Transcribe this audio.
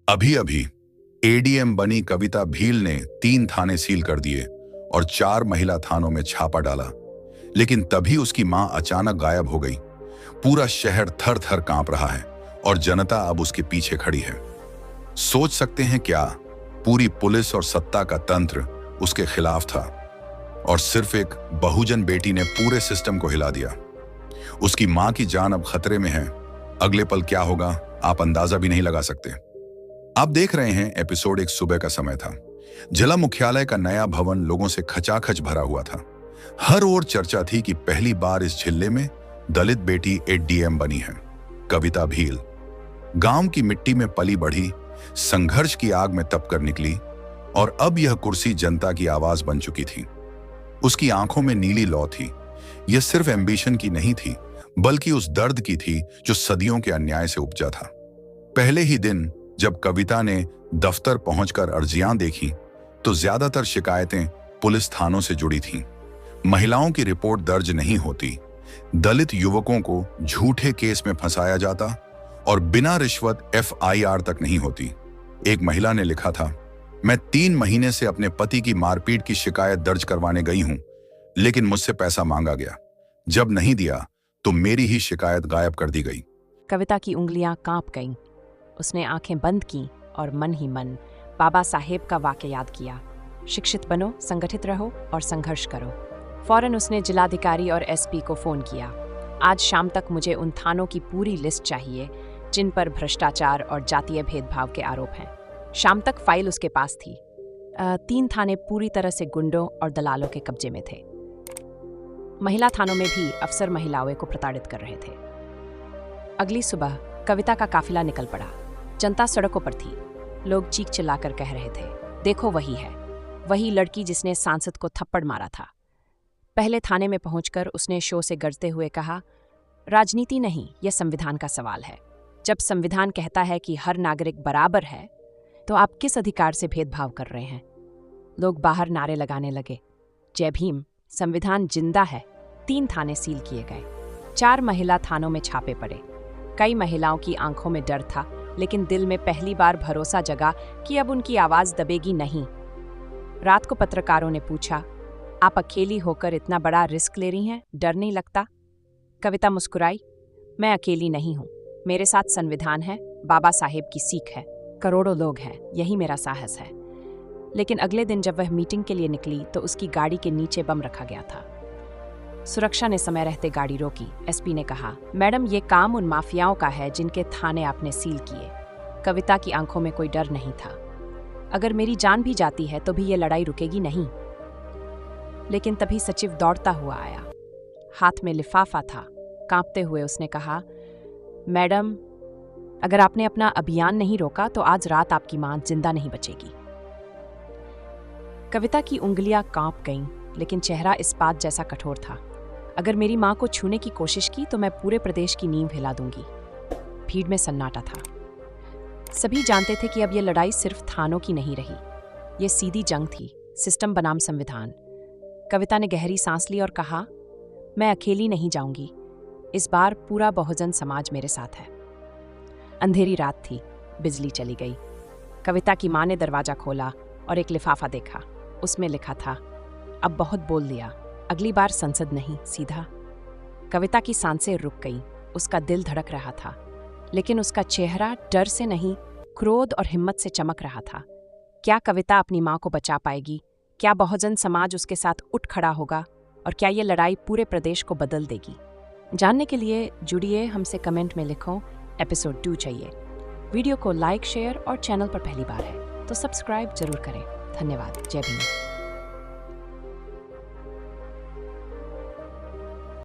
अभी अभी एडीएम बनी कविता भील ने 3 थाने सील कर दिए और 4 महिला थानों में छापा डाला, लेकिन तभी उसकी मां अचानक गायब हो गई। पूरा शहर थर थर कांप रहा है और जनता अब उसके पीछे खड़ी है। सोच सकते हैं क्या, पूरी पुलिस और सत्ता का तंत्र उसके खिलाफ था और सिर्फ एक बहुजन बेटी ने पूरे सिस्टम को हिला दिया। उसकी मां की जान अब खतरे में है। अगले पल क्या होगा आप अंदाजा भी नहीं लगा सकते। आप देख रहे हैं एपिसोड। एक सुबह का समय था। जिला मुख्यालय का नया भवन लोगों से खचाखच भरा हुआ था। हर ओर चर्चा थी कि पहली बार इस जिले में दलित बेटी एडीएम बनी है। कविता भील गांव की मिट्टी में पली बढ़ी, संघर्ष की आग में तपकर निकली और अब यह कुर्सी जनता की आवाज बन चुकी थी। उसकी आंखों में नीली लौ थी। यह सिर्फ एम्बिशन की नहीं थी, बल्कि उस दर्द की थी जो सदियों के अन्याय से उपजा था। पहले ही दिन जब कविता ने दफ्तर पहुंचकर अर्जियां देखी तो ज्यादातर शिकायतें पुलिस थानों से जुड़ी थीं। महिलाओं की रिपोर्ट दर्ज नहीं होती, दलित युवकों को झूठे केस में फंसाया जाता और बिना रिश्वत एफआईआर तक नहीं होती। एक महिला ने लिखा था, मैं 3 महीने से अपने पति की मारपीट की शिकायत दर्ज करवाने गई हूं, लेकिन मुझसे पैसा मांगा गया। जब नहीं दिया तो मेरी ही शिकायत गायब कर दी गई। कविता की उंगलियां कांप गईं। उसने आंखें बंद की और मन ही मन बाबा साहेब का वाक्य याद किया, शिक्षित बनो, संगठित रहो और संघर्ष करो। फौरन उसने जिलाधिकारी और एसपी को फोन किया। आज शाम तक मुझे उन थानों की पूरी लिस्ट चाहिए जिन पर भ्रष्टाचार और जातीय भेदभाव के आरोप हैं। शाम तक फाइल उसके पास थी। 3 थाने पूरी तरह से गुंडों और दलालों के कब्जे में थे। महिला थानों में भी अफसर महिलाओं को प्रताड़ित कर रहे थे। अगली सुबह कविता का काफिला निकल पड़ा। जनता सड़कों पर थी। लोग चीख चिल्लाकर कह रहे थे, देखो वही है, वही लड़की जिसने सांसद को थप्पड़ मारा था। पहले थाने में पहुंचकर उसने शो से गरजते हुए कहा, राजनीति नहीं, यह संविधान का सवाल है। जब संविधान कहता है कि हर नागरिक बराबर है, तो आप किस अधिकार से भेदभाव कर रहे हैं? लोग बाहर नारे लगाने लगे, जय भीम, संविधान जिंदा है। 3 थाने सील किए गए। 4 महिला थानों में छापे पड़े। कई महिलाओं की आंखों में डर था, लेकिन दिल में पहली बार भरोसा जगा कि अब उनकी आवाज दबेगी नहीं। रात को पत्रकारों ने पूछा, आप अकेली होकर इतना बड़ा रिस्क ले रही हैं, डर नहीं लगता? कविता मुस्कुराई, मैं अकेली नहीं हूं, मेरे साथ संविधान है, बाबा साहेब की सीख है, करोड़ों लोग हैं, यही मेरा साहस है। लेकिन अगले दिन जब वह मीटिंग के लिए निकली तो उसकी गाड़ी के नीचे बम रखा गया था। सुरक्षा ने समय रहते गाड़ी रोकी। एसपी ने कहा, मैडम, ये काम उन माफियाओं का है जिनके थाने आपने सील किए। कविता की आंखों में कोई डर नहीं था। अगर मेरी जान भी जाती है तो भी ये लड़ाई रुकेगी नहीं। लेकिन तभी सचिव दौड़ता हुआ आया। हाथ में लिफाफा था। कांपते हुए उसने कहा, मैडम, अगर आपने अपना अभियान नहीं रोका तो आज रात आपकी मां जिंदा नहीं बचेगी। कविता की उंगलियां कांप गईं, लेकिन चेहरा इस्पात जैसा कठोर था। अगर मेरी मां को छूने की कोशिश की तो मैं पूरे प्रदेश की नींव हिला दूंगी। भीड़ में सन्नाटा था। सभी जानते थे कि अब यह लड़ाई सिर्फ थानों की नहीं रही, यह सीधी जंग थी, सिस्टम बनाम संविधान। कविता ने गहरी सांस ली और कहा, मैं अकेली नहीं जाऊंगी, इस बार पूरा बहुजन समाज मेरे साथ है। अंधेरी रात थी, बिजली चली गई। कविता की मां ने दरवाजा खोला और एक लिफाफा देखा। उसमें लिखा था, अब बहुत बोल लिया, अगली बार संसद नहीं, सीधा। कविता की सांसें रुक गईं। उसका दिल धड़क रहा था, लेकिन उसका चेहरा डर से नहीं, क्रोध और हिम्मत से चमक रहा था। क्या कविता अपनी मां को बचा पाएगी? क्या बहुजन समाज उसके साथ उठ खड़ा होगा? और क्या ये लड़ाई पूरे प्रदेश को बदल देगी? जानने के लिए जुड़िए हमसे, कमेंट में लिखो एपिसोड 2 चाहिए। वीडियो को लाइक, शेयर और चैनल पर पहली बार है तो सब्सक्राइब जरूर करें। धन्यवाद। जय भीम।